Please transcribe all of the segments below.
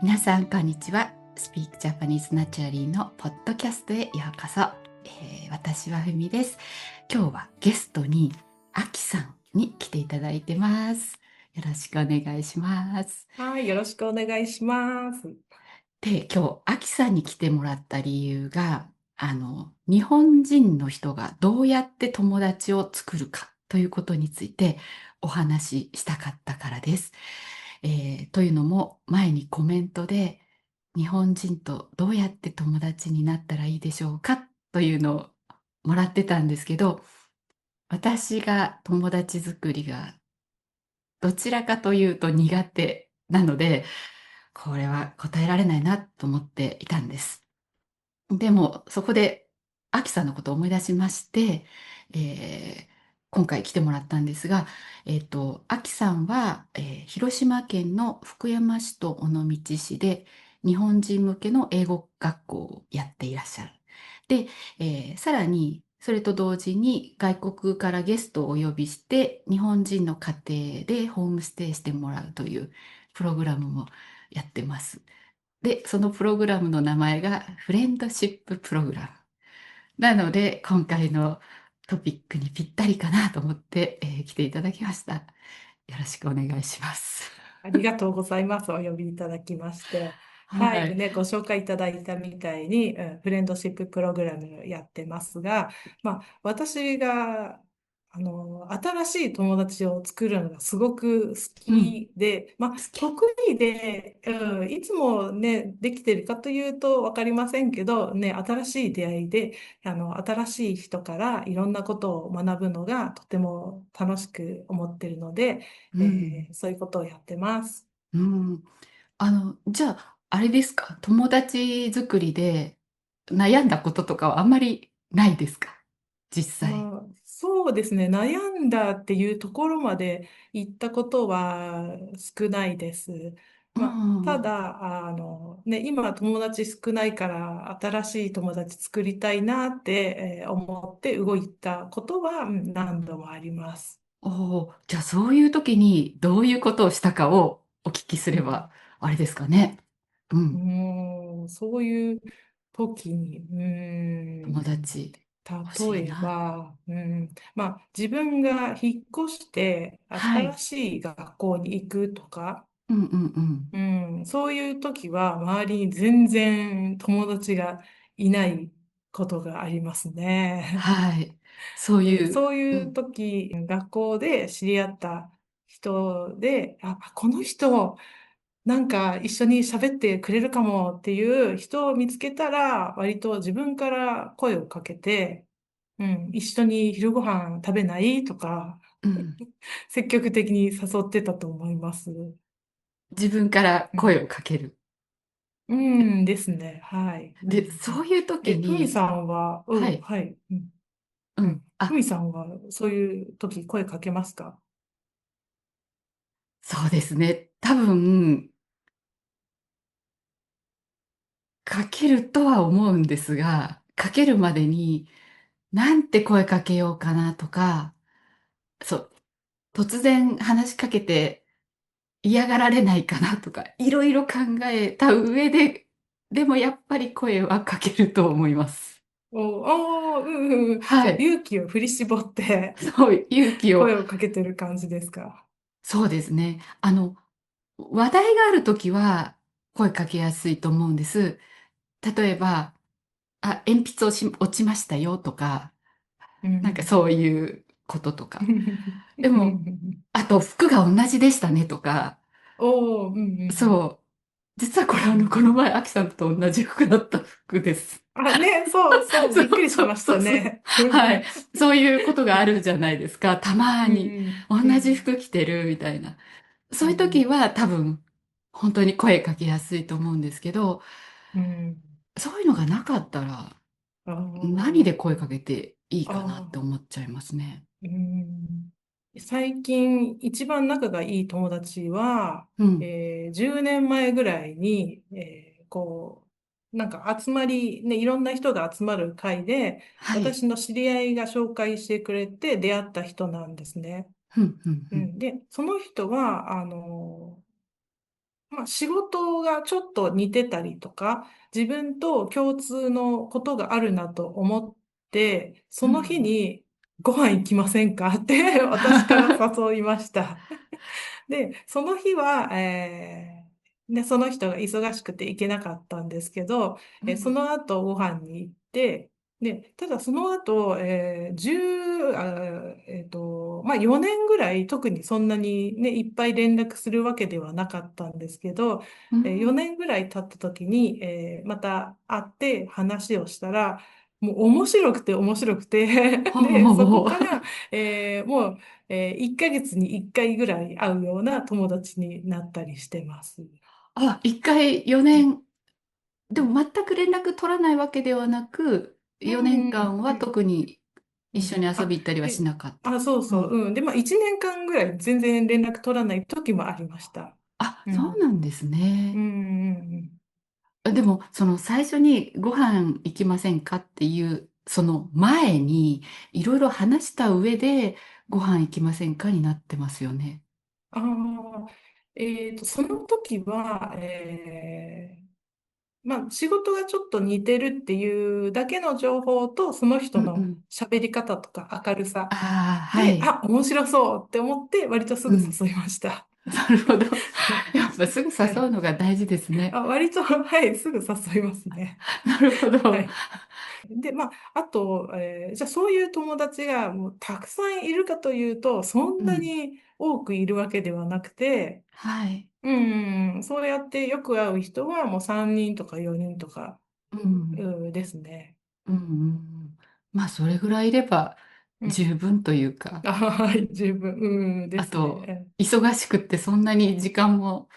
皆さんこんにちは。Speak Japanese Naturally のポッドキャストへようこそ。私はふみです。今日はゲストにあきさんに来ていただいてます。よろしくお願いします。はい、よろしくお願いします。で、今日あきさんに来てもらった理由が、日本人の人がどうやって友達を作るかということについてお話ししたかったからです。というのも前にコメントで日本人とどうやって友達になったらいいでしょうかというのをもらってたんですけど、私が友達作りがどちらかというと苦手なので、これは答えられないなと思っていたんです。でもそこでアキさんのことを思い出しまして、今回来てもらったんですが、アキさんは、広島県の福山市と尾道市で日本人向けの英語学校をやっていらっしゃる。で、さらにそれと同時に外国からゲストをお呼びして日本人の家庭でホームステイしてもらうというプログラムもやってます。で、そのプログラムの名前がフレンドシッププログラム。なので、今回のトピックにぴったりかなと思って、来ていただきました。よろしくお願いします。ありがとうございます。お呼びいただきまして。はい、はい。ね、ご紹介いただいたみたいに、フレンドシッププログラムやってますが、私が、新しい友達を作るのがすごく好うん。きで、好き。得意で、いつもね、できてるかというとわかりませんけど、ね、新しい出会いで、新しい人からいろんなことを学ぶのがとても楽しく思ってるので、うん。そういうことをやってます。うん。じゃあ、あれですか、友達作りで悩んだこととかはあんまりないですか、実際。そうですね。悩んだっていうところまで行ったことは少ないです。うん。ただ、ね、今友達少ないから新しい友達作りたいなって、思って動いたことは何度もあります。おお、じゃあそういう時にどういうことをしたかをお聞きすれば、うんあれですかね。ううん。そういう時に、友達欲しい例えな。ば、自分が引っ越して新はい。しい学校に行くとか、うんうんうん。そういう時は周りに全然友達がいないことがありますね。はい。そうで、いう、そういううん、時、学校で知り合った人で、この人、なんか一緒に喋ってくれるかもっていう人を見つけたら、割と自分から声をかけて、一緒に昼ご飯食べないとか、うん。積極的に誘ってたと思います。自分から声をうん、かける。うんですね。はい。で、そういう時ふみに、さんは、はい。はい。うん。ふみさんは、そういう時声かけますか？そうですね。多分、かけるとは思うんですが、かけるまでに、なんて声かけようかなとか、そう、突然話しかけて嫌がられないかなとか、いろいろ考えた上で、でもやっぱり声はかけると思います。じゃあ、はい。勇気を振り絞ってそう、勇気を、声をかけてる感じですか？そうですね。話題があるときは声かけやすいと思うんです。例えば、鉛筆落ちましたよとか、うん。なんかそういうこととか。でうも、んあと服が同じでしたねとか、うんそう。実はこれこのうん。前、アキさんと同じ服だった服です。ね、そうそう、びっくそうりしましそうそうそう。たね。はい。そういうことがあるじゃないですか。たまうんに。同うんうんじ服着てるみたいな。そういう時うんは多分、本当に声かけやすいと思うんですけど、うんそういうのがなかったら、あ何でー声かけていいかなってあ思っちゃいますね。最近一番仲がいい友達は、うん。10年前ぐらいに、なんか集まり、ね、いろんな人が集まる会で、はい。私の知り合いが紹介してくれて出会った人なんですね。うん、うん、うん。で、その人は、まあ、仕事がちょっと似てたりとか、自分と共通のことがあるなと思って、その日うん。にご飯行きませんかって私から誘いました。で、その日は、その人が忙しくて行けなかったんですけど、そうん。の後ご飯に行って、で、ただその後、10、まあ4年ぐらい特にそんなにね、いっぱい連絡するわけではなかったんですけど、うん。4年ぐらい経った時に、また会って話をしたら、もう面白くて面白くてほうで、そこほうほう。から、もう1ヶ月に1回ぐらい会うような友達になったりしてます。あ、一回4年、でも全く連絡取らないわけではなく、う4年間はんうん特に一緒に遊あ、び行ったりはしで、なかった。あ、そうそう、うん。うん。で、まあ、1年間ぐらい全然連絡取らない時もありました。あ、そううん。なんですうんね。うんでも、その最初にご飯行きませんかっていう、その前にいろいろ話した上でご飯行きませんかになってますよね。ああ、その時は、まあ、仕事がちょっと似てるっていうだけの情報と、その人のうんうん。喋り方とか明るさああ、はで、い。あ、面白そうって思って、割とすぐうん。誘いました。なるほど。やっぱすぐはい。誘うのが大事ですね。割と、はい、すぐ誘いますね。なるほど。はい。で、まあ、あと、じゃあそういう友達がもうたくさんいるかというと、そんうん。なに多くいるわけではなくて、はい。そうやってよく会う人はもう3人とか4人とか、うん。ですね。うんうんうん。まあ、それぐらいいればうん。十分というか、はい、十分、ですあと、ね。忙しくってそんなに時間も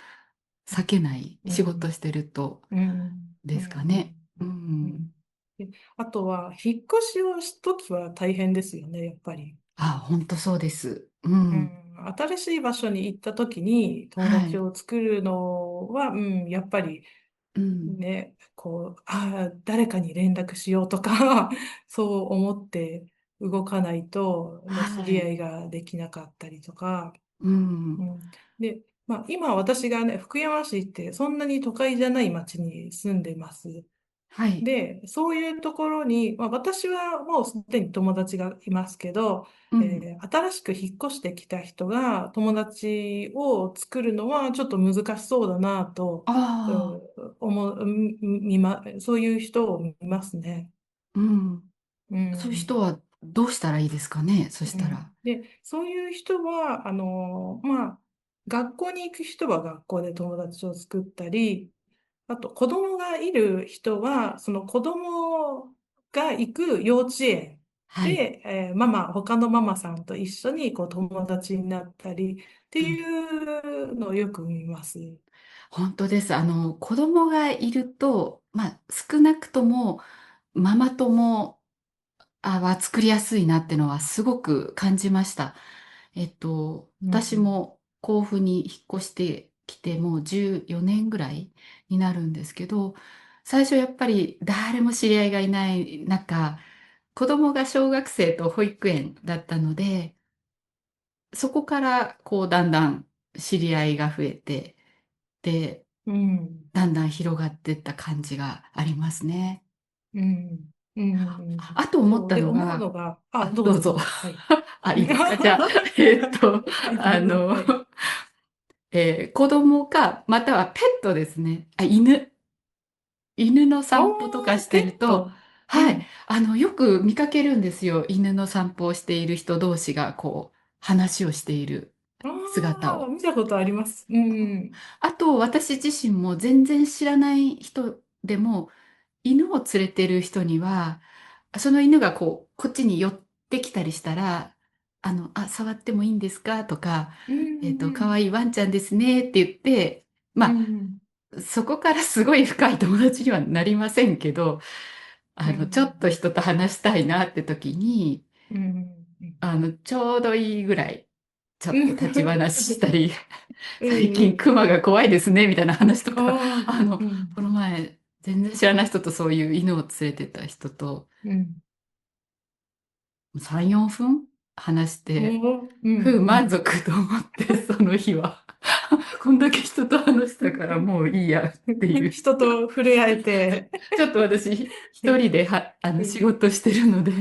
割けない仕事うん、してるとうん、うですかね。ん、ううん。ん。であとは、引っ越しをしときは大変ですよね、やっぱり。あ、本当そうです。うん。新しい場所に行った時に友はい。達を作るのは、やっぱりうん。ね、こう、誰かに連絡しようとかそう思って動かないと、ね、知はい。り合いができなかったりとか、うん。うん、で、まあ、今私がね、福山市ってそんなに都会じゃない町に住んでます。はい。で、そういうところに、まあ、私はもうすでに友達がいますけど、うん。新しく引っ越してきた人が友達を作るのはちょっと難しそうだなと、ああ。思う、そういう人を見ますね。うん。うそういうん。人はどうしたらいいですかね、そしたら。で、そういう人は、まあ、学校に行く人は学校で友達を作ったり、あと、子供がいる人は、その子供が行く幼稚園はい。で、他のママさんと一緒にこう友達になったりってうん。いうのをよく見ます。本当です。子供がいると、まあ、少なくともママ友は作りやすいなってのはすごく感じました。うん。私も甲府に引っ越してきてもう14年ぐらいになるんですけど、最初やっぱり誰も知り合いがいない中、子供が小学生と保育園だったので、そこからこうだんだん知り合いが増えて、で、うん。だんだん広がっていった感じがありますね。うん。うん。あと思っそう。たで、思うのが、のが、あ、どうぞどうどうぞ。ぞ。はい。あ、いいですか。じゃあ、えーっと、はい、どあうぞ。の、はい。子供か、またはペットですね。犬の散歩とかしてると、ペット。うはい、ん。よく見かけるんですよ。犬の散歩をしている人同士が、こう、話をしている姿を。見たことあります。うん。あと、私自身も全然知らない人でも、犬を連れてる人には、その犬がこう、こっちに寄ってきたりしたら、触ってもいいんですかとか、うん。かわいいワンちゃんですねって言って、うまん。あ、そこからすごい深い友達にはなりませんけど、うちょっとん。人と話したいなって時に、うん。うん。ちょうどいいぐらい、ちょうっと立ち話したん。り、う最近クん。マが怖いですね、みたいな話とか、うん。この前、全然知らない人とそういう犬を連れてた人とうん。3、4分話して、うん。う満ん。足と思って、その日は。こんだけ人と話したからもういいやっていう。人と触れ合えて。ちょっと私一人で仕うん、事してるので、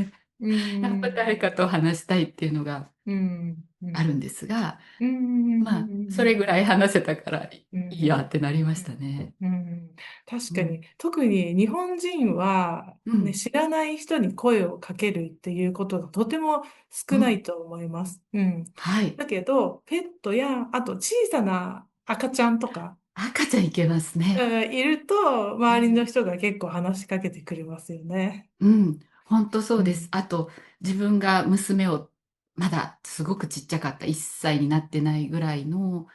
うやっぱ誰ん、かと話したいっていうのがうん、うん、あるんですが、うん、まあ、それぐらい話せたからいうん、いやってなりまうん、したね。うん、確うん。かに、特に日本人は、ね、うん。知らない人に声をかけるっていうことがとても少なうん。いと思います。うん。はい。だけど、ペットや、あと小さな赤ちゃんとか、赤ちゃんいけますね。いると、周りのうん。人が結構話しかけてくれますよね。うん。本当そうです。うん。あと、自分が娘を、まだすごくちっちゃかった、1歳になってないぐらいの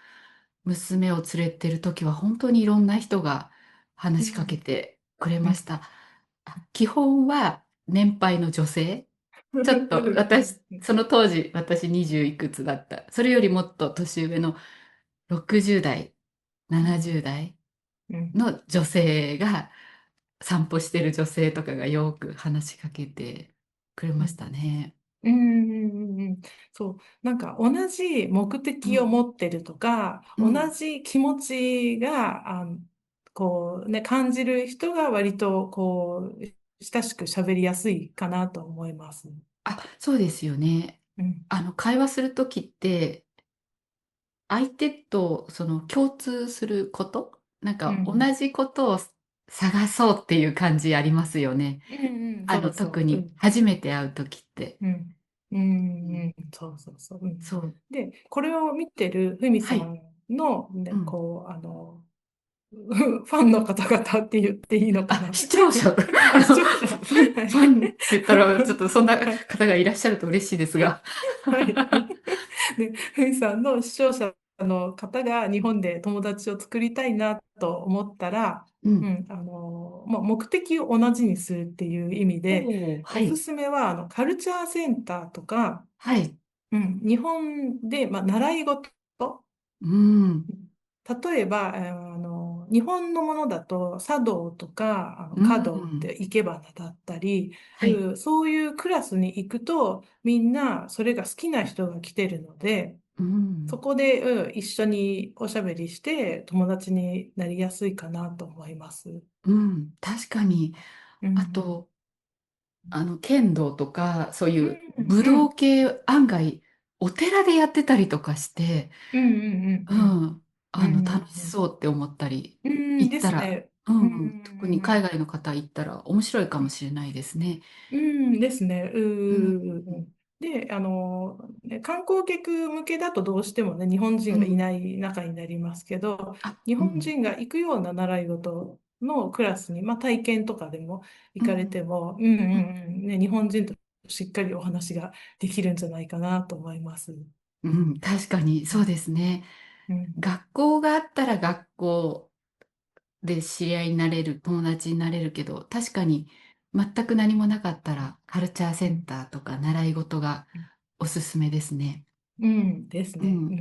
娘を連れてる時は、本当にいろんな人が話しかけうん。てくれうん。ました。基本は年配の女性。ちょっと私、その当時、私20いくつだった。それよりもっと年上の60代、70代うん。の女性が、散歩してる女性とかがよく話しかけてくれましうん。たね。うん。うん。そう。なんか同じ目的をうん、持ってるとか、同うん。じ気持ちが、こうね、感じる人が割と、こう、親しく喋りやすいかなと思います。あ、そうですよね。うん。会話するときって、相手とその共通すること、なんか同うん。じことを探そうっていう感じありますよね。うん。うん。そう特そう。うにん。初めて会うときって。うん。ううん、ん。うん。そうそうそう。うん。そう。で、これを見てるふみはい。さんの、ね、うん。こう、ファンの方々って言っていいのかあ、な。視聴者、あ、視聴者。はい。ファンって言ったら、ちょっとそんなはい。方がいらっしゃると嬉しいですが。はい。で、ふみさんの視聴者の方が日本で友達を作りたいなと思ったら、うん。うん、まあ、目的を同じにするっていう意味で、おー、はおすい。すめは、カルチャーセンターとか、はい。うん、日本で、まあ、習い事、うん。例えば、日本のものだと茶道とかう華道っん。て生け花だったり、はい。そういうクラスに行くとみんなそれが好きな人が来てるので、うん。そこで、一緒におしゃべりして友達になりやすいかなと思います。うん。確かに。うん。あと、剣道とか、そうういう武道ん。うん。系案外、お寺でやってたりとかして、うん。うん。ううん。ん。うん。楽しうん。そうって思ったり、うん。で行ったら、すね。ううん。特に海ん。外の方行ったら面白いかもしれないですね。うんですね。うん。で、ね観光客向けだとどうしてもね、日本人がいうん。ない中になりますけど、あ、日うん。本人が行くような習い事のクラスに、まあ、体験とかでも行かれうん。ても、うん。ね、日本人としっかりお話ができるんじゃないかなと思います。うん。確かに、そうですね。うん。学校があったら学校で知り合いになれる、友達になれるけど、確かに全く何もなかったらカルチャーセンうん。ターとか習い事がおすすめですね。うんですね。うん。うん。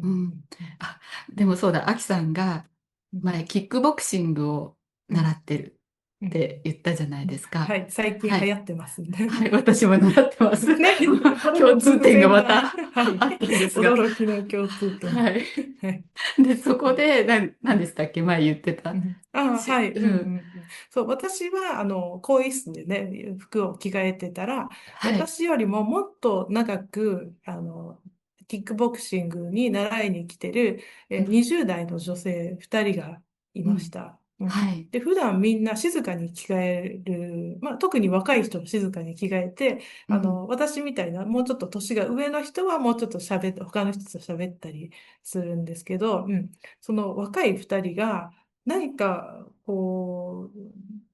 ううん。ん。うん。あ、でもそうだ、アキさんがうん。前キックボクシングをうん。習ってるうん。って言ったじゃないですか。はい。最近はい。流行ってますね。はい、私も習ってます。ね、これも偶共通点が然な、またはい、あったんですが。驚きの共通点。はい。はい。で、そこで、何でしたっけ前言ってた。うん。はい。うん。うん。うん。そう、私は、更衣室でね、服を着替えてたら、はい。私よりももっと長く、キックボクシングに習いに来てる、うん。20代の女性2人がいうん。ました。うん。はい。で、普段みんな静かに着替える、まあ、特に若い人は静かに着替えて、うん。私みたいな、もうちょっと年が上の人はもうちょっと喋って、他の人と喋ったりするんですけど、うん。その若い2人が、何か、こ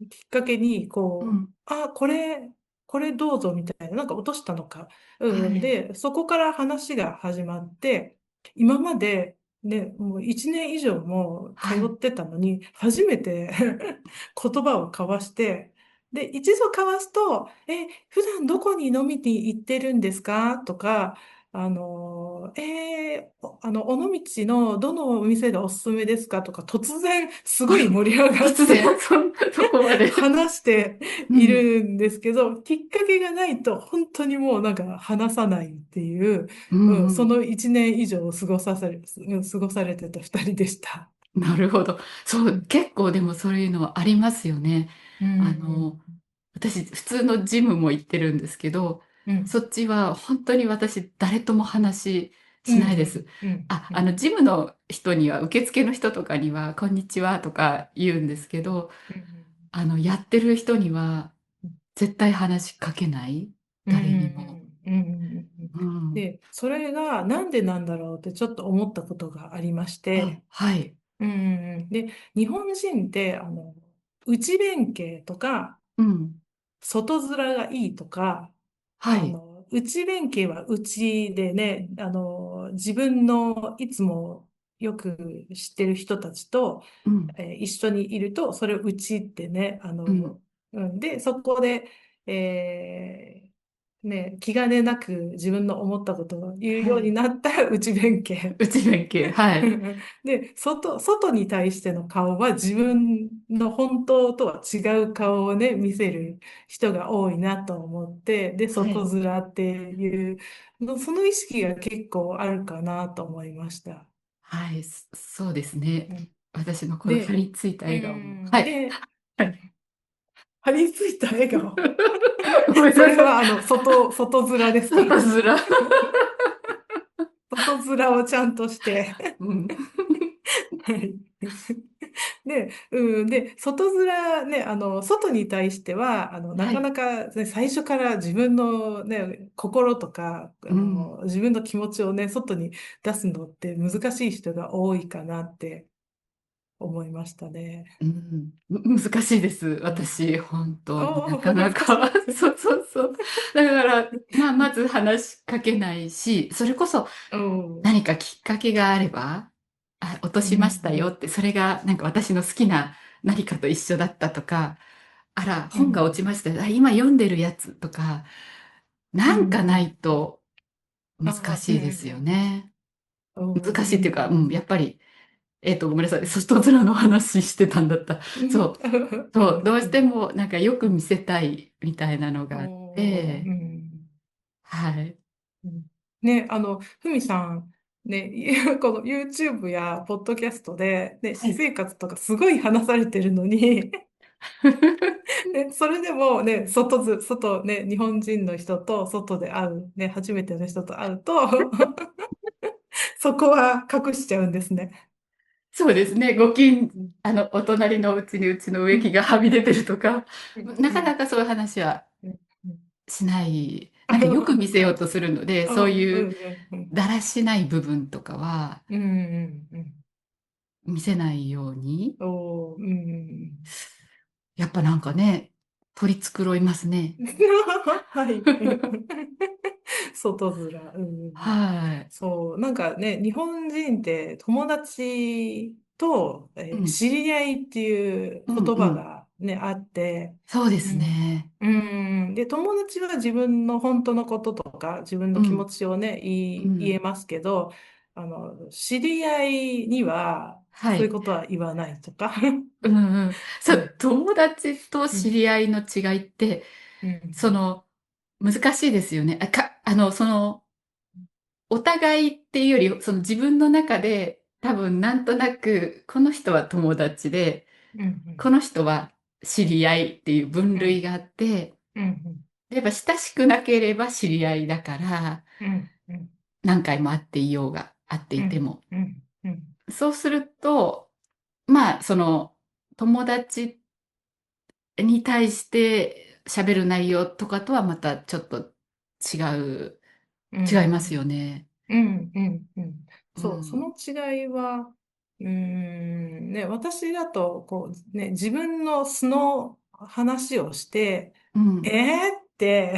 う、きっかけに、こう、うん。これどうぞみたいな、なんか落としたのか。うん。はい。で、そこから話が始まって、今まで、ね、もう1年以上も通はい。ってたのに、初めて言葉を交わして、で、一度交わすと、普段どこに飲みに行ってるんですかとか、尾道のどのお店がおすすめですかとか、突然すごい盛り上がっ突然てそこまで。話してうん、いるんですけど、きっかけがないと本当にもうなんか話さないっていう、うん、うん。その1年以上を過ごされてた2人でした。なるほど。そう、うん、結構でもそういうのありますよね。うん、あの、私、普通のジムも行ってるんですけど、うん、そっちは本当に私、誰とも話うん、しないです。うん、あ、うん、ジムの人には、受付の人とかには、こんにちはとか言うんですけど、うん、やってる人には、うん、絶対話しかけない。うん、誰にも。うん、うん、うん。うん。で、それがなんでなんだろうってちょっと思ったことがありましあ、て、はい。で、日本人って、内弁慶とか、うん。外面がいいとか、はい。内弁慶は内でね、自分のいつもよく知ってる人たちと、うん。一緒にいると、それを内ってね、うん。で、そこで、気兼ねなく自分の思ったことを言うようにはい。なったら内弁慶。内弁慶。はい。で、外に対しての顔は自分の本当とは違う顔をね、見せる人が多いなと思って、で、はい。外面っていうその意識が結構あるかなと思いました。はい。そうですね。うん、私のこの張で、り付いた笑顔も。はい。で、はい。張り付いた笑顔。ごめんなさい。それは外面ですか？ 外面。外面をちゃんとして。うん。はい。で、外面ね、外に対しては、なはい。かなか、ね、最初から自分のね、心とか、うん。自分の気持ちをね、外に出すのって難しい人が多いかなって思いましたね。うん。難しいです。うん。私、本当になかな難しいか。です。そうそうそう。だから、まあ、まず話しかけないし、それこそうん。何かきっかけがあれば、落とうしましたよん。って、それがなんか私の好きな何かと一緒だったとか、あら、うん。本が落ちましたよ。今読んでるやつとか、うなんかなん。いと難あ、うん。しいですよね。うん。難うん。しいっていうか、うん、やっぱり、ごめんなさい、外面の話してたんだった。うん。そう、そう、どうしてうん。もなんかよく見せたいみたいなのがあっおー、うて、ん。はい。うん、ね、ふみさん、ね、この YouTube やポッドキャストで、ね、はい。私生活とかすごい話されてるのに、ね、それでもね、外ね、日本人の人と外で会う、ね、初めての人と会うと、そこは隠しちゃうんですね。そうですね、うん、お隣のうちにうちのうん、植木がはみ出てるとか、うん、なかなうん、かそういう話はうん。うん。しない、あなんかよく見せようのとするので、あ、そううん、いううん、だらしない部分とかはうん、うん、うん。見せないように、おー、うん。やっぱなんかね、取り繕いますね。はい。外面。うん。はい。そう。なんかね、日本人って友達と、うん、知り合いっていううん、言うん。葉がね、あって、そうですうん。ね。うん。で、友達は自分の本当のこととか、自分の気持うん、ちをね、言うん。えますけど、知り合いには、はい。そういうことは言わないとか。うんうん。そう、うん。友達とうん。知り合いの違いって、うん。その、難しいですよね。お互いっていうより、その自分の中で、多分なんとなく、この人は友達で、うん。この人は知り合いっていう分うん。類があって、うん。やっぱ親しくなければ知り合いだから、うん。うん。何回も会っていようが、会ってうん。いても。うん。うん。そうすると、まあ、友達に対して喋る内容とかとはまたちょっと違う、うん。違いますよね。うん。うん。うん。そう、そうん。の違いは、ね、私だと、自分の素の話をして、うん。って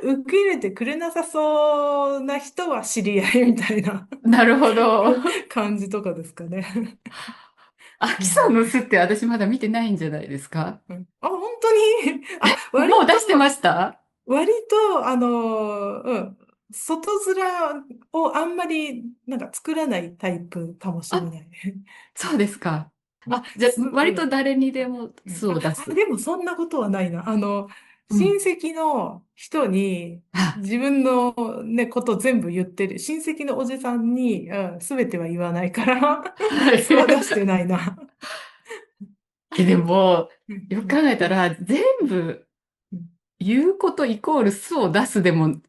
受け入れてくれなさそうな人は知り合いみたいな なるほど。感じとかですかね。アうん。キさんの巣って私まだ見てないんじゃないですか？うん。あ、本当にあ、割もう出してまと、した？割と、うん。外面をあんまりなんか作らないタイプかもしれあ、ない。そうですか。あ、じゃあ、す、割とうん誰にでもうん素を出す。でもそんなことはないな。親うん。戚の人にあ、自分のね、こと全部言ってる。親戚のおじさんに、すべては言わないから、は素は出してい。ないな。でも、うんよく考うんうんえたら、全部うん言うことイコール素を出すでも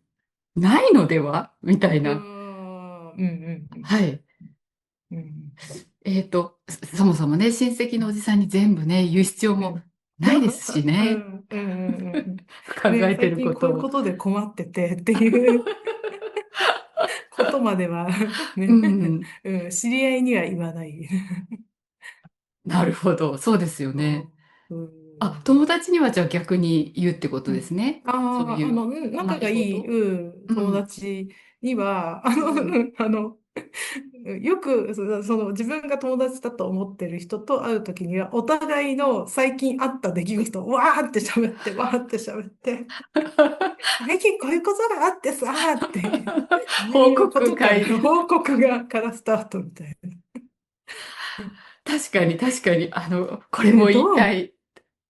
ないのではみたいうーな。んうんうんはい。うんうんそもそもね、親戚のおじさんに全部ね、言う必要もうん。ないですしね。うんうんうんうんね、考えて最ることを。近こういうことで困っててっていうことまではうね、ん。うん、知り合いには言わない。なるほど。そうですよね。うあ、ん友達にはじゃあ逆に言うってことうんですね。そうああ、いう困仲がいい、りごと。友うん。達には、うん。よく自分が友達だと思ってる人と会うときには、お互いの最近あった出来事をわーって喋って、わーって喋って、最近こういうことがあってさーって報いうことから、告会。報告からスタートみたいな。確かに確かに、これも言いどうたい。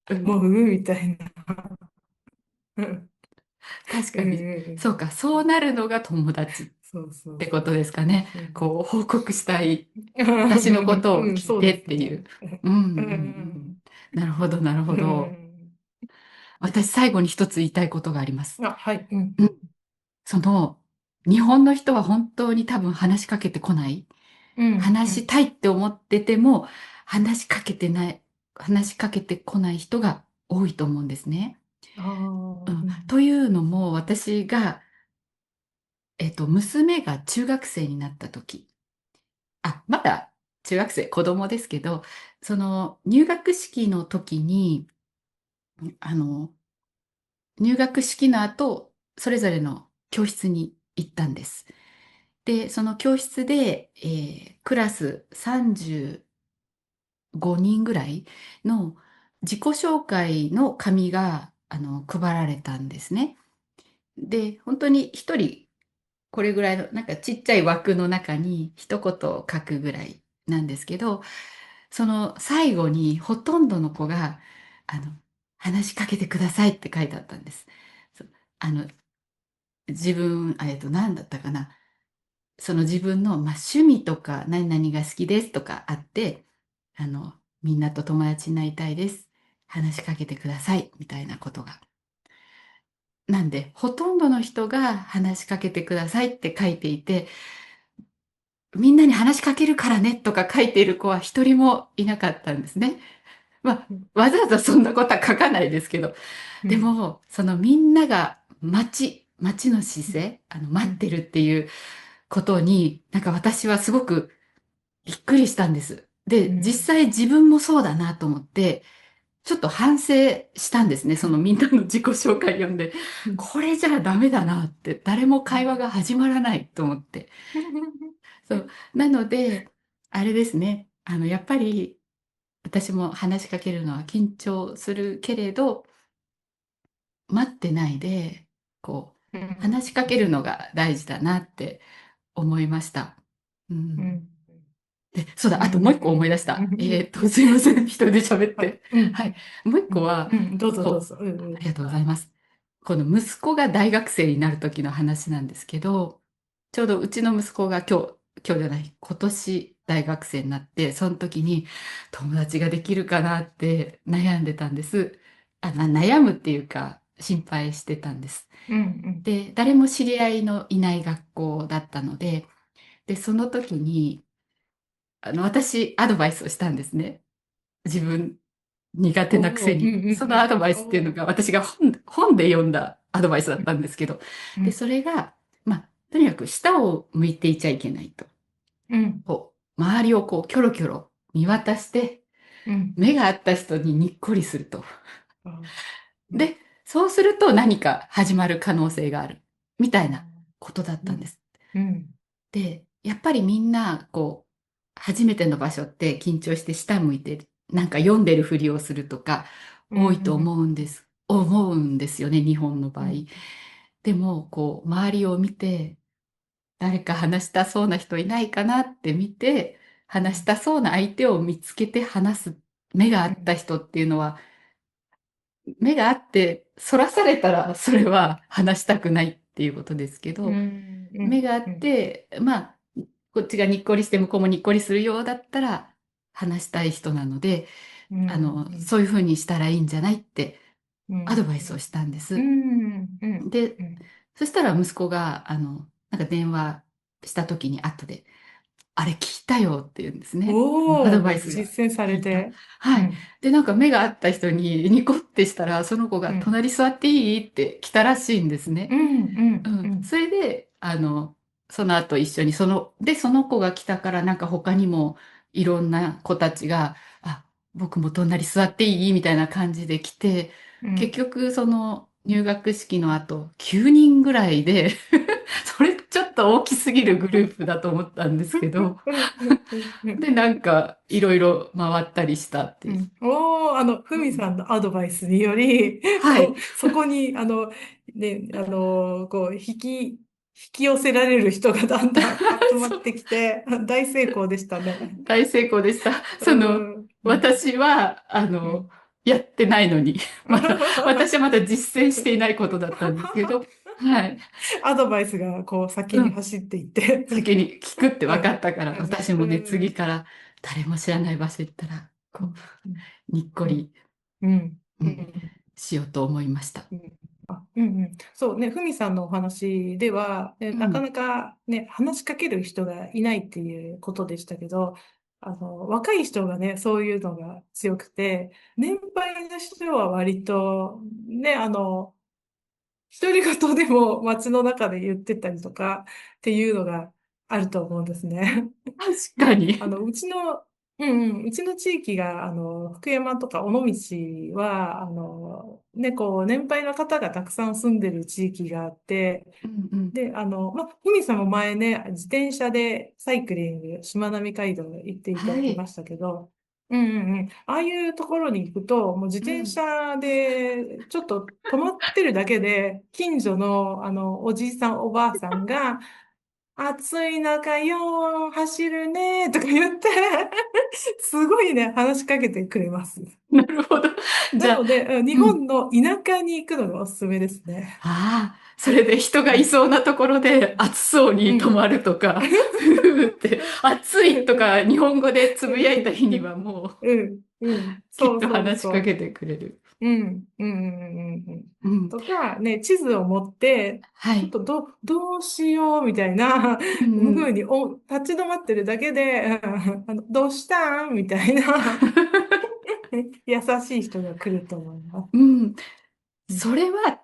うん。思うみたいな。うんうんう確かに。んそうか、そうなるのが友達っそうそうそう。てことですかね。うんこう、報告したい。私のことをうん、そう聞いてですね。っていう。うんうんううん。ん、なるほど、なるうほど。ん、私、最後に一つ言いたいことがあります。あ、はい。うん、うん。その、日本の人は本当に多分話しかけてこない。うん、うん。話したいって思ってても、話しかけてない、話しかけてこない人が多いと思うんですね。ああ、うん。うん、というのも、私が、娘が中学生になった時、まだ中学生、子供ですけど、その入学式の時に、あの、入学式の後、それぞれの教室に行ったんです。で、その教室で、クラス35人ぐらいの自己紹介の紙が、配られたんですね。で、本当に一人これぐらいの、なんかちっちゃい枠の中に一言を書くぐらいなんですけど、その最後にほとんどの子が、あの、話しかけてくださいって書いてあったんです。そうあの、自分、何だったかな。その自分の、趣味とか何々が好きですとかあって、みんなと友達になりたいです。話しかけてくださいみたいなことが。なんで、ほとんどの人が話しかけてくださいって書いていて、みんなに話しかけるからねとか書いている子は一人もいなかったんですね。まあ、うん、わざわざそんなことは書かないですけど、うん、でも、そのみんなが待ちの姿勢、うん、待ってるっていうことに、なんか私はすごくびっくりしたんです。で、うん、実際自分もそうだなと思って、ちょっと反省したんですね。そのみんなの自己紹介読んで、うん、これじゃダメだなって、誰も会話が始まらないと思って。そう。なので、あれですね。やっぱり私も話しかけるのは緊張するけれど、待ってないで、こう、うん、話しかけるのが大事だなって思いました。うん。うん、で、そうだ、あとうん、もう一個思い出しうた。ん、すいません。一人で喋っはい、て。うん、はい。もう一うん、個は、うん、どうぞどうそう、ぞ。うん、うん、ありがとうございます。この息子が大学生になる時の話なんですけど、ちょうどうちの息子が今日じゃない、今年大学生になって、その時に友達ができるかなって悩んでたんです。悩むっていうか、心配してたんです。うん、で、誰も知り合いのいない学校だったので、その時に、私、アドバイスをしたんですね。自分、苦手なくおー、うん、せに。うん、そのアドバイうん、スっていうのおー、が、私が本で読んだアドバイスだったんですけど、で、うん、それが、とにかく下を向いていちゃいけないと。うん、周りをキョロキョロ見渡して、うん、目が合った人ににっこりすると。あー、うん、で、そうすると何か始まる可能性がある。みたいなことだっうん、たんです。うん、で、やっぱりみんな、初めての場所って緊張して下向いて、なんか読んでるふりをするとか、うん、多いと思うんですよね、日本の場合。うん、でも、周りを見て、誰か話したそうな人いないかなって見て、話しうん、たそうな相手を見つけて話す目があったうん、人っていうのは、目があって反らされたらそれは話したくないっていうことですけうど、ん、うん、目があっうん、て、まあ、こっちがにっこりして向こうもにっこりするようだったら話したい人なので、うん、そういうふうにしたらいいんじゃないってうん、アドバイスをしたんでうす。ん、うん、で、うん。そしたら息子が、なんか電話した時に後で、あれ聞いたよって言うんですね。アおお、ドバイもうスが実践さ聞いた。れて。うはい。ん、で、なんか目が合った人にニコってしたら、その子がうん、隣座っていいって来たらしいんですね。うん、うん、ううん。ん、それで、その後一緒に、その子が来たからなんか他にもいろんな子たちが、あ、僕も隣座っていいみたいな感じで来て、うん。結局その入学式の後9人ぐらいでそれちょっと大きすぎるグループだと思ったんですけど、で、なんかいろいろ回ったりしたっていう。うん。おー、ふみさんのアドバイスにより、はい。そこに、ね、引き寄せられる人がだんだん集まそうってきて、大成功でしたね。大成功でした。うん、うん、私は、うん。やってないのに、私はまだ実践していないことだったんですけど、はい。アドバイスがこう先うん。に走っていって。先に聞くって分かうん、ったから、うん、私もね、うん、次から誰も知らない場所行ったら、うん、にっこうん、り、うん、うん、うん。しようと思いました。うん、うんうん。そうね、ふみさんのお話では、なかうん、なかね、話しかける人がいないっていうことでしたけど、若い人がね、そういうのが強くて、年配の人は割と、ね、独り言でも街の中で言ってたりとかっていうのがあると思うんですね。確かで、に。うちの地域が、福山とか尾道は、ね、こう、年配の方がたくさん住んでる地域があって、うんうん。で、ふみさんも前ね、自転車でサイクリング、しまなみ海道行っていたはい。だきましたけど、ああいうところに行くと、もう自転うん。車でちょっと止まってるだけで、近所の、おじいさん、おばあさんが、暑い中よー、走るねーとか言って、すごいね、話しかけてくれます。なるほど。じゃあ、なので、日うん。本の田舎に行くのがおすすめですね。ああ、それで人がいうん。そうなところで暑そうに止うん。まるとか、ふふって暑いとか日本語でつぶやいた日にはもううん。うん。きっそうと話しかそうそけてくれる。う。うん。うん。うん。うん。うん。とか、ね、地図を持って、はい。ちょっとどうしようみたいな、うんうん。ふうに立ち止まってるだけで、どうしたんみたいな、優しい人が来ると思います。うん。うん。それは、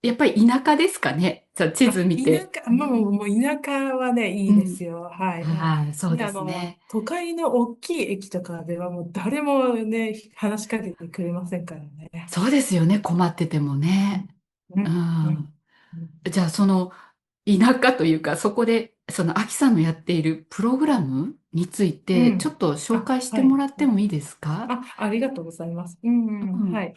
やっぱり田舎ですかね。じゃあ地図見て。もう田舎はね、いいでうん。すよ。はい。ああ、そうね、ですね。都会の大きい駅とかではもう誰もね、話しかけてくれませんからね。そうですよね。困っててもね。うん。ううん。うん。ん。うん。じゃあ、田舎というか、そこで、アキさんのやっているプログラムについて、ちょっうん。と紹介してはい。もらってもいいですか？ありがとうございます。うん。うん。はい。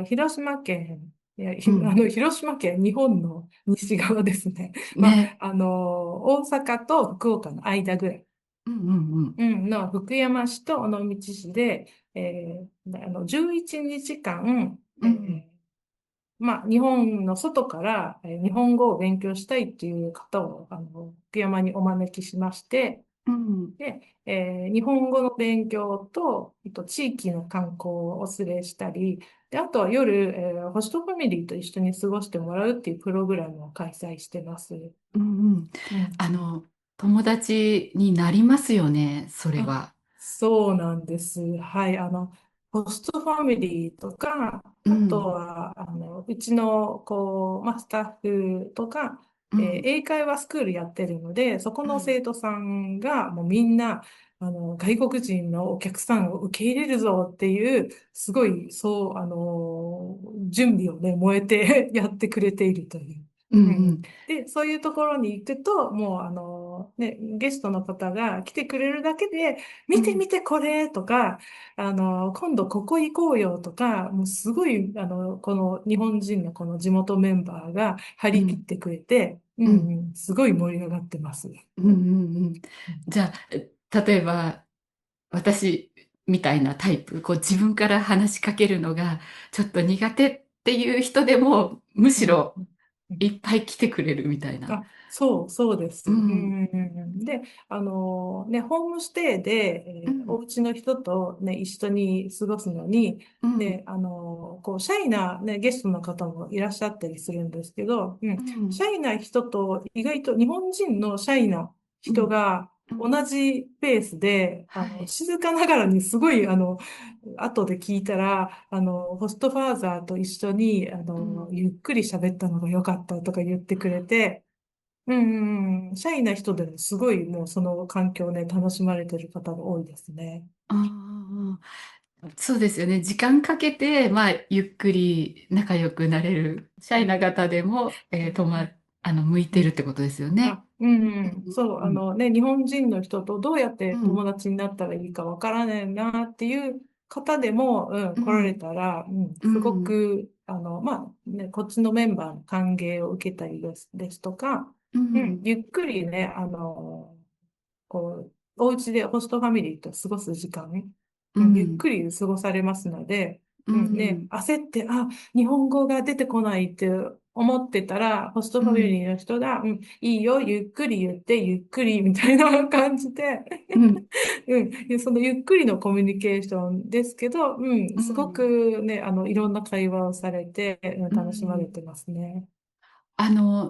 広島県、うん。広島県、日本の西側ですね。まあ、ね。大阪と福岡の間ぐらい。うんうんうん。の福山市と尾道市で、11日間、うん。まあ、日本の外から、日本語を勉強したいっていう方を、福山にお招きしまして、うん。で、日本語の勉強と、地域の観光をお連れしたり、で、あとは夜、ホストファミリーと一緒に過ごしてもらうっていうプログラムを開催してます。うんうん。うん。あの、友達になりますよね、それあ、は。そうなんです。はい。ホストファミリーとか、あとうん。は、うちの、こう、まあ、スタッフとか、うん。英会話スクールやってるので、そこのうん。生徒さんが、もうみんな、外国人のお客さんを受け入れるぞっていう、すごい、そう、準備をね、燃えてやってくれているという。うんうんうん。うん。で、そういうところに行くと、もう、ゲストの方が来てくれるだけで、うん、見て見てこれとか、今度ここ行こうよとか、もうすごい、この日本人のこの地元メンバーが張うん、り切ってくれて、ううん、んうん、すごい盛り上がってます。うん、うん。うん。じゃあ、例えば、私みたいなタイプ、こう自分から話しかけるのがちょっと苦手っていう人でも、むうん、しろうん。いっぱい来てくれるみたいな。あ、そうです。うん、うんうんうんうん。で、ホームステイで、おうん、家の人とね、一緒に過ごすのに、うん、ね、こう、シャイなね、ゲストの方もいらっしゃったりするんですけど、うん、うん、シャイな人と、意外と日本人のシャイなうん、人が、うん。同じペースで、はい。静かながらにすごい、後で聞いたら、ホストファーザーと一緒に、うん。ゆっくり喋ったのが良かったとか言ってくれて、うんうんうん。シャイな人でもすごいもうその環境をね、楽しまれてる方が多いですね。ああ、そうですよね。時間かけて、まあ、ゆっくり仲良くなれる、シャイな方でも、向いてるってことですよね。うんうん。うん、そう、うん、日本人の人とどうやってうん、友達になったらいいかわからないなっていう方でも、来られうん、たら、すごうん、く、こっちのメンバーの歓迎を受けたりですとか、うん、ゆっくりね、こう、お家でホストファミリーと過ごす時間、ゆっうん、くり過ごされますので、うね、ん、焦って、日本語が出てこないって思ってたら、ホストファミうん、リーの人が、いいよ、ゆっくり言って、ゆっくり、みたいな感じで、うん、そのゆっくりのコミュニケーションですけど、すごうん、くね、いろんな会話をされて、う楽しまれん。てますね。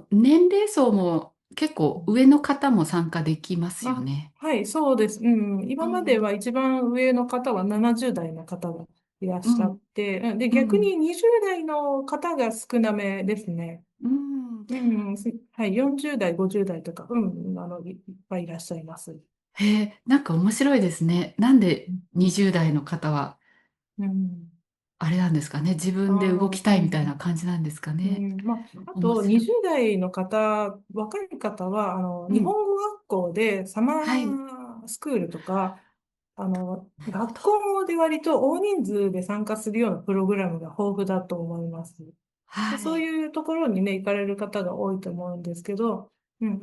年齢層も結構上の方も参加できますよね。はい、そうです。今までうん、は一番上の方は70代の方がいらっしゃっうん、て、で、うん、逆に20代の方が少なめですね。うん。はい、40代、50代とか、いっぱいいらっしゃいます。へえ、なんか面白いですね。なんで20代の方はうん、あれなんですかね。自分で動きたいみたいな感じなんですかね。あと、面白い。20代の方、若い方は、うん。日本語学校でサマはい。ースクールとか、なるほど。学校で割と大人数で参加するようなプログラムが豊富だと思います。で、そうはい。いうところにね、行かれる方が多いと思うんですけど、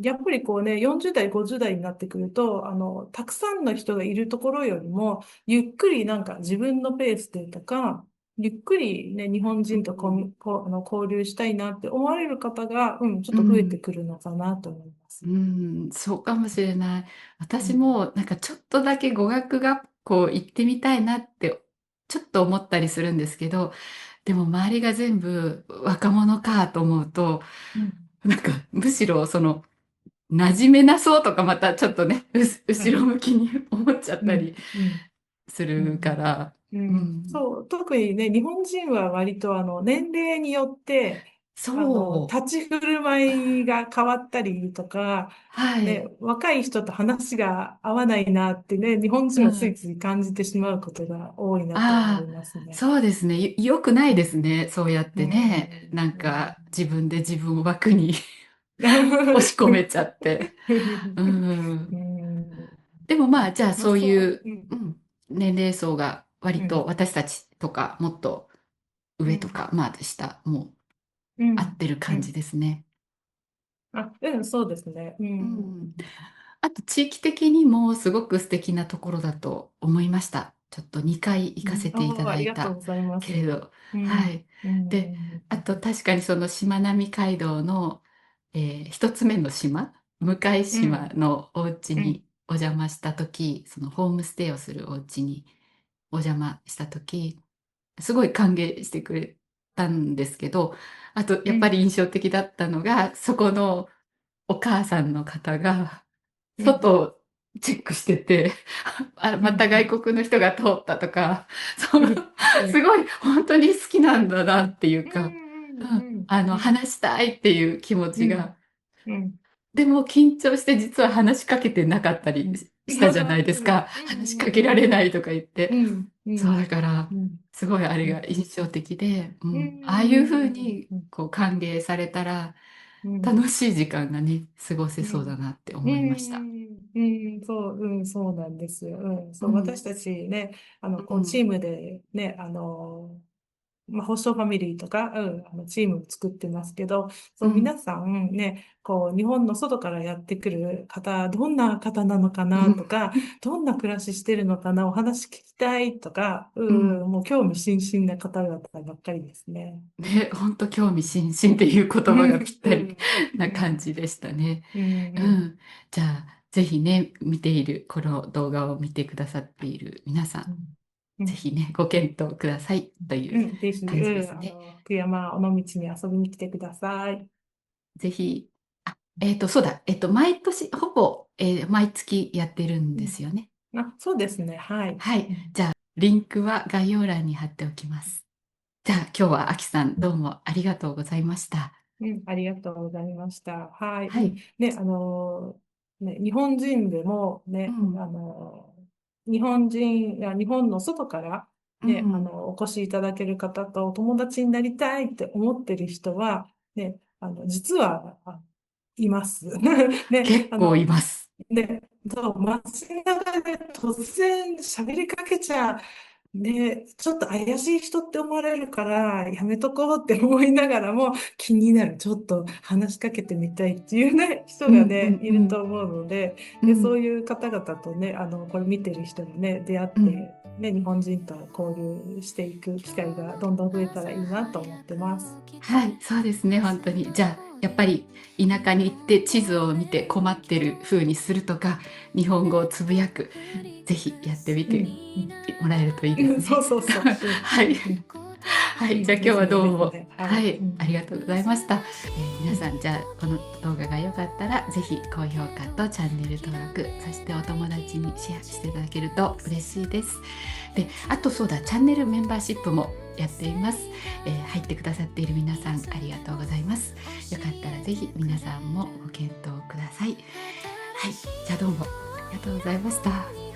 やっぱりこうね、40代、50代になってくると、たくさんの人がいるところよりも、ゆっくりなんか自分のペースでとか、ゆっくりね、日本う人とコん。ミこうあの交流したいなって思われる方が、ちょっと増えてうん。くるのかなと思います。うん。そうかもしれない。私うん、もなんかちょっとだけ語学学校行ってみたいなってちょっと思ったりするんですけど、でも周りが全部若者かと思うと、うん、なんかむしろ馴染めなそうとかまたちょっとね、はい。後ろ向きに思っちゃっうん、たりうん、すうん、るから、うん。そう、特にね、日本人は割と年齢によって、そう。立ち振る舞いが変わったりとか、ね、はい。若い人と話が合わないなってね、日本人はついうん。つい感じてしまうことが多いなと思いああ、ますね。そうですね。よくないですうん、ね。そうやっうてね。ん、なんうん。か自分で自分を枠に押し込めちゃって。うん。うん、でもまあ、じゃあそうそう、いう、うん、年齢層が割とうん、私たちとかもっとうん、上とか、まあ下、もううん、合ってる感じうん。ですね。そうですね。うん。あと地域的にもすごく素敵なところだと思いました。ちょっと2回行かせていたありがとうだいたございます。けれど。うん、はい。うん、うで、ん、あと確かにそのしまなみ海道の、一つ目の島、向島うん、のお家うん、にお邪魔した時、そのホームステイをするお家にお邪魔した時、すごい歓迎してくれたんですけど、あとやっぱりうん、印象的だったのが、そこのお母さんの方が、うん、外をチェックしてて、うん、また外国の人が通ったとか、うん、うん、すごい本当に好きなんだなっていううか、ん、うん、話したいっていう気持うん、ちが、うん、でも緊張して実は話しかけてなかったりうん、したじゃないですか。話しかけられないとか言って。そうだから、すごいあれが印象的で、うん、ああいうふうにこう歓迎されたら、うん。楽しい時間がね、過ごせそうだうん。なってう思いました。ん、そう、そうなんですよ。そう、うん、私たちね、こう、チうん、ームでね、まあ、ホストファミリーとか、チームを作ってますけど、そう、うん、皆さんね、こう、日本の外からやってくる方、どんな方なのかうん、なとか、どんな暮らししてるのかな、お話聞きたいとか、うん。もう興味津々な方々ばっかりですね。ね、本当興味津々っていう言う葉がぴったりん、な感じでしたね。うん、うん。じゃあ、ぜひね、見ている、この動画を見てくださっている皆さん、うん、うん。ぜひね、ご検討くださいというぜひ、感じですね。福山尾道に遊びに来てください。ぜひ、あ、そうだ、毎年、ほぼ、毎月やってるんうん。ですよね。そうですね。はい。はい。うん。じゃあ、リンクは概要欄に貼っておきます。じゃあ、今日はアキさん、どうもありがとうございました。ありがとうございました。はい。はい。ね、日本人でもね、うん、日本人や日本の外からね、うん。お越しいただける方とお友達になりたいって思ってる人は、ね、実は、います。ね、結構います。で、そう、街中で突然喋りかけちゃ、ね、ちょっと怪しい人って思われるから、やめとこうって思いながらも気になる、ちょっと話しかけてみたいっていうね、人うん、うがね、ん、いうん、ると思うので、で、そううん、いう方々とね、これ見てる人がね、出会っうん。て、ね、日本人と交流していく機会がどんどん増えたらいいなと思ってます。はい、そうですね、本当に。じゃあ、やっぱり田舎に行って地図を見て困ってる風にするとか、日本語をつぶやく、ぜひやってみてうん、もらえるといいですね。そうそうそう。はい。はい、じゃあ今日はですね、どうも、ですね。はい。はい、ありがとうございました。皆さん、じゃあこの動画が良かったら、ぜひ高評価とチャンネル登録、そしてお友達にシェアしていただけると嬉しいです。で、あとそうだ、チャンネルメンバーシップもやっています。入ってくださっている皆さん、ありがとうございます。よかったらぜひ皆さんもご検討ください。はい、じゃあどうもありがとうございました。